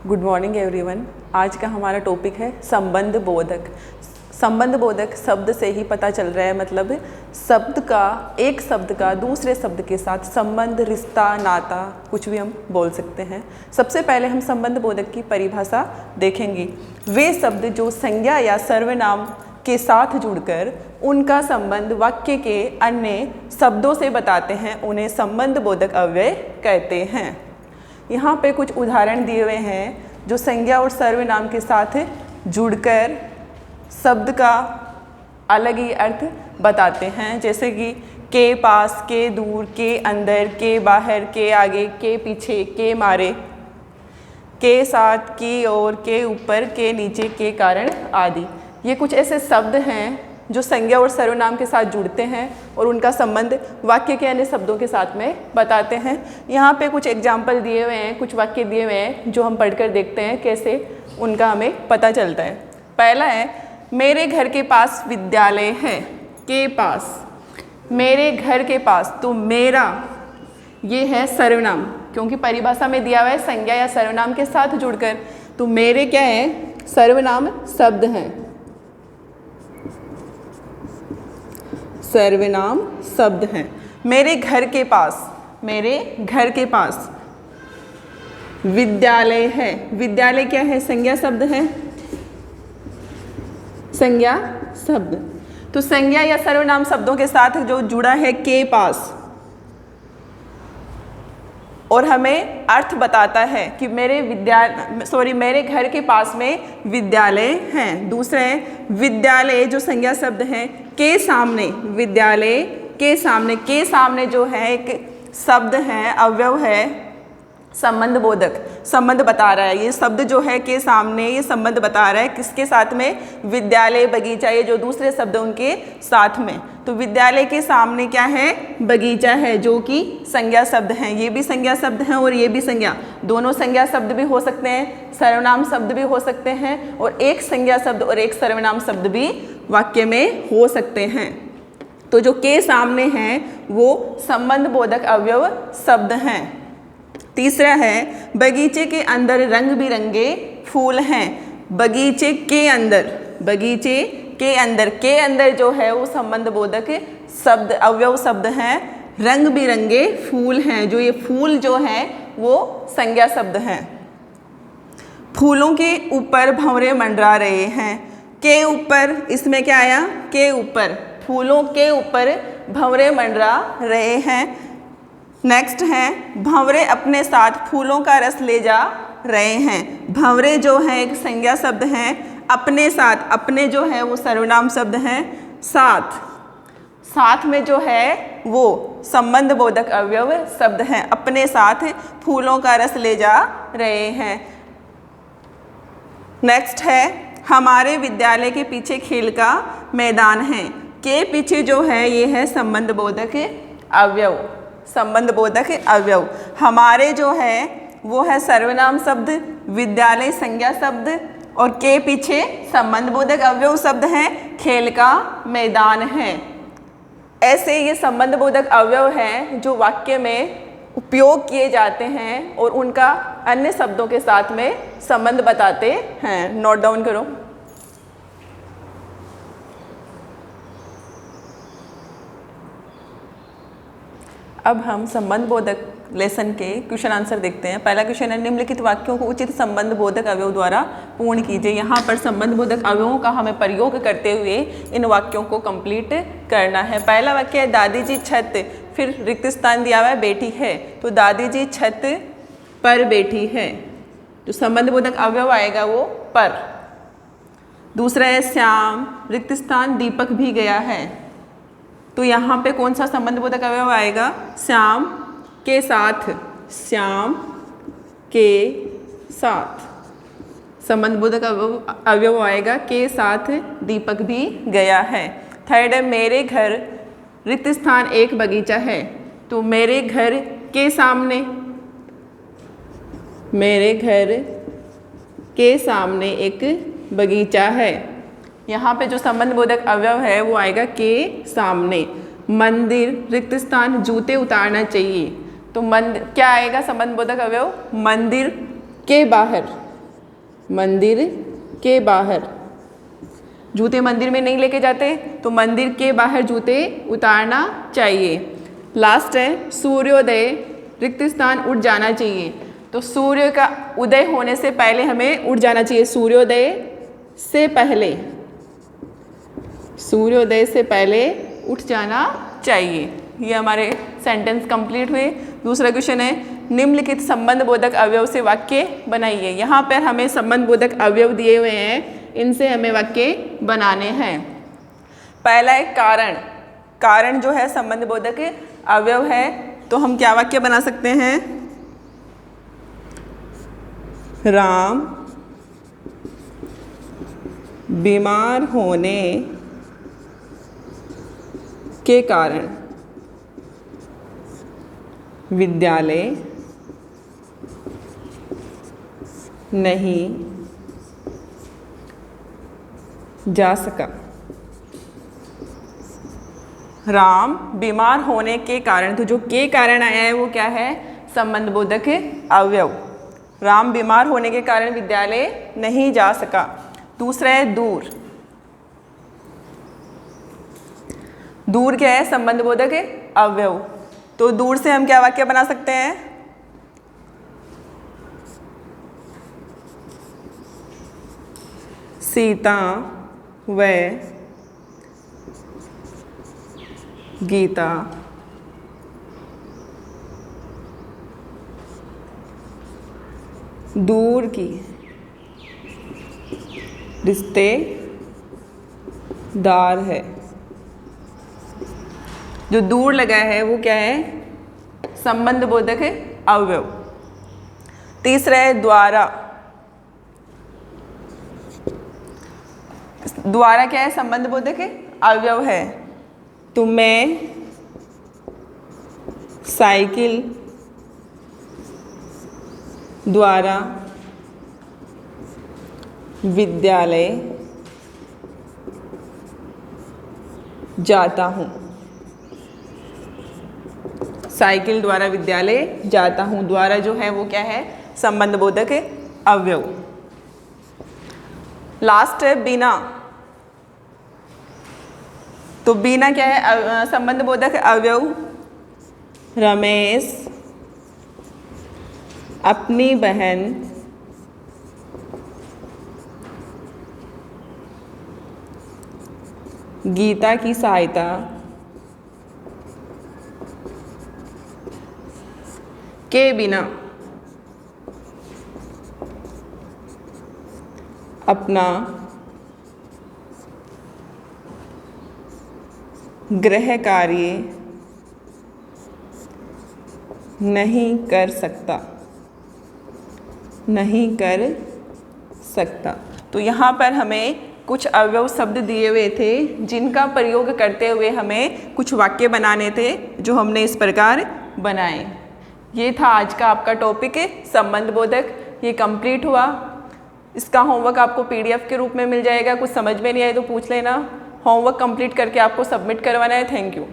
Good morning everyone. आज का हमारा टॉपिक है संबंध बोधक। संबंध बोधक शब्द से ही पता चल रहा है, मतलब एक शब्द का दूसरे शब्द के साथ संबंध, रिश्ता, नाता, कुछ भी हम बोल सकते हैं। सबसे पहले हम संबंध बोधक की परिभाषा देखेंगे। वे शब्द जो संज्ञा या सर्वनाम के साथ जुड़कर उनका संबंध वाक्य के अन्य शब्दों से बताते हैं, उन्हें संबंध बोधक अव्यय कहते हैं। यहाँ पे कुछ उदाहरण दिए हुए हैं जो संज्ञा और सर्वनाम के साथ जुड़कर शब्द का अलग ही अर्थ बताते हैं, जैसे कि के पास, के दूर, के अंदर, के बाहर, के आगे, के पीछे, के मारे, के साथ, की ओर, के ऊपर, के नीचे, के कारण आदि। ये कुछ ऐसे शब्द हैं जो संज्ञा और सर्वनाम के साथ जुड़ते हैं और उनका संबंध वाक्य के अन्य शब्दों के साथ में बताते हैं। यहाँ पे कुछ एग्जाम्पल दिए हुए हैं, कुछ वाक्य दिए हुए हैं जो हम पढ़कर देखते हैं कैसे उनका हमें पता चलता है। पहला है, मेरे घर के पास विद्यालय है। के पास, मेरे घर के पास, तो मेरा ये है सर्वनाम, क्योंकि परिभाषा में दिया हुआ है संज्ञा या सर्वनाम के साथ जुड़कर, तो मेरे क्या है, सर्वनाम शब्द हैं, सर्वनाम शब्द हैं। मेरे घर के पास, मेरे घर के पास विद्यालय है। विद्यालय क्या है, संज्ञा शब्द है, संज्ञा शब्द। तो संज्ञा या सर्वनाम शब्दों के साथ जो जुड़ा है के पास, और हमें अर्थ बताता है कि मेरे घर के पास में विद्यालय हैं। दूसरा है, विद्यालय जो संज्ञा शब्द है, के सामने, विद्यालय के सामने, के सामने जो है एक शब्द है, अवयव है, संबंध बोधक, संबंध बता रहा है। ये शब्द जो है के सामने, ये संबंध बता रहा है किसके साथ में, विद्यालय, बगीचा, ये जो दूसरे शब्द उनके साथ में। तो विद्यालय के सामने क्या है, बगीचा है, जो कि संज्ञा शब्द हैं। ये भी संज्ञा शब्द हैं और ये भी संज्ञा, दोनों संज्ञा शब्द भी हो सकते हैं, सर्वनाम शब्द भी हो सकते हैं, और एक संज्ञा शब्द और एक सर्वनाम शब्द भी वाक्य में हो सकते हैं। तो जो के सामने हैं वो संबंध बोधक अवयव शब्द हैं। तीसरा है, बगीचे के अंदर रंग बिरंगे फूल हैं। बगीचे के अंदर, बगीचे के अंदर, के अंदर जो है वो संबंध बोधक शब्द, अवयव शब्द हैं। रंग बिरंगे फूल हैं, जो ये फूल जो हैं वो संज्ञा शब्द हैं। फूलों के ऊपर भंवरे मंडरा रहे हैं। के ऊपर, इसमें क्या आया, के ऊपर, फूलों के ऊपर भंवरे मंडरा रहे हैं। नेक्स्ट है, भंवरे अपने साथ फूलों का रस ले जा रहे हैं। भंवरे जो है एक संज्ञा शब्द हैं, अपने साथ, अपने जो है वो सर्वनाम शब्द हैं, साथ, साथ में जो है वो संबंध बोधक अवयव शब्द हैं। अपने साथ फूलों का रस ले जा रहे हैं। नेक्स्ट है, हमारे विद्यालय के पीछे खेल का मैदान है। के पीछे जो है ये है संबंध बोधक अवयव, संबंध बोधक अवयव। हमारे जो है वो है सर्वनाम शब्द, विद्यालय संज्ञा शब्द, और के पीछे संबंध बोधक अवयव शब्द हैं, खेल का मैदान है। ऐसे ये संबंध बोधक अवयव हैं जो वाक्य में उपयोग किए जाते हैं और उनका अन्य शब्दों के साथ में संबंध बताते हैं। नोट डाउन करो। अब हम संबंध बोधक लेसन के क्वेश्चन आंसर देखते हैं। पहला क्वेश्चन है, निम्नलिखित वाक्यों को उचित संबंध बोधक अवयव द्वारा पूर्ण कीजिए। यहाँ पर संबंध बोधक अवयवों का हमें प्रयोग करते हुए इन वाक्यों को कंप्लीट करना है। पहला वाक्य है, दादी जी छत, फिर रिक्त स्थान दिया हुआ है, बैठी है, तो दादी जी छत पर बैठी है, जो संबंध बोधक अवयव आएगा वो पर। दूसरा है, श्याम, रिक्त स्थान, दीपक भी गया है, तो यहाँ पे कौन सा संबंध बोधक अवयव आएगा, श्याम के साथ, श्याम के साथ संबंध बोधक अवयव आएगा, के साथ दीपक भी गया है। थर्ड है, मेरे घर रिक्त स्थान एक बगीचा है, तो मेरे घर के सामने, मेरे घर के सामने एक बगीचा है। यहाँ पे जो संबंध बोधक अवयव है वो आएगा के सामने। मंदिर रिक्त स्थान, जूते उतारना चाहिए, तो मंदिर क्या आएगा संबंध बोधक अवयव, मंदिर के बाहर, मंदिर के बाहर। जूते मंदिर में नहीं लेके जाते तो मंदिर के बाहर जूते उतारना चाहिए। लास्ट है सूर्योदय रिक्त स्थान उठ जाना चाहिए। तो सूर्य का उदय होने से पहले हमें उठ जाना चाहिए। सूर्योदय से पहले, सूर्योदय से पहले उठ जाना चाहिए। ये हमारे सेंटेंस कंप्लीट हुए। दूसरा क्वेश्चन है निम्नलिखित संबंध बोधक अवयव से वाक्य बनाइए। यहाँ पर हमें संबंध बोधक अवयव दिए हुए हैं, इनसे हमें वाक्य बनाने हैं। पहला है कारण। कारण जो है संबंध बोधक अवयव है, तो हम क्या वाक्य बना सकते हैं? राम बीमार होने के कारण विद्यालय नहीं जा सका। राम बीमार होने के कारण, तो जो के कारण आया है वो क्या है? संबंध बोधक अवयव। राम बीमार होने के कारण विद्यालय नहीं जा सका। दूसरा है दूर। दूर क्या है? संबंध बोधक अवयव। तो दूर से हम क्या वाक्य बना सकते हैं? सीता व गीता दूर की रिश्तेदार है। जो दूर लगा है वो क्या है? संबंध बोधक अवयव। तीसरा है द्वारा। द्वारा क्या है? संबंध बोधक अवयव है। तो मैं साइकिल द्वारा विद्यालय जाता हूँ। साइकिल द्वारा विद्यालय जाता हूँ। द्वारा जो है वो क्या है? संबंध बोधक अवयव। लास्ट है बिना। तो बिना क्या है? संबंध बोधक अवयव। रमेश अपनी बहन गीता की सहायता के बिना अपना गृह कार्य नहीं कर सकता। नहीं कर सकता। तो यहाँ पर हमें कुछ अवयव शब्द दिए हुए थे जिनका प्रयोग करते हुए हमें कुछ वाक्य बनाने थे, जो हमने इस प्रकार बनाए। ये था आज का आपका टॉपिक संबंध बोधक। ये कंप्लीट हुआ। इसका होमवर्क आपको पीडीएफ के रूप में मिल जाएगा। कुछ समझ में नहीं आए तो पूछ लेना। होमवर्क कंप्लीट करके आपको सबमिट करवाना है। Thank you.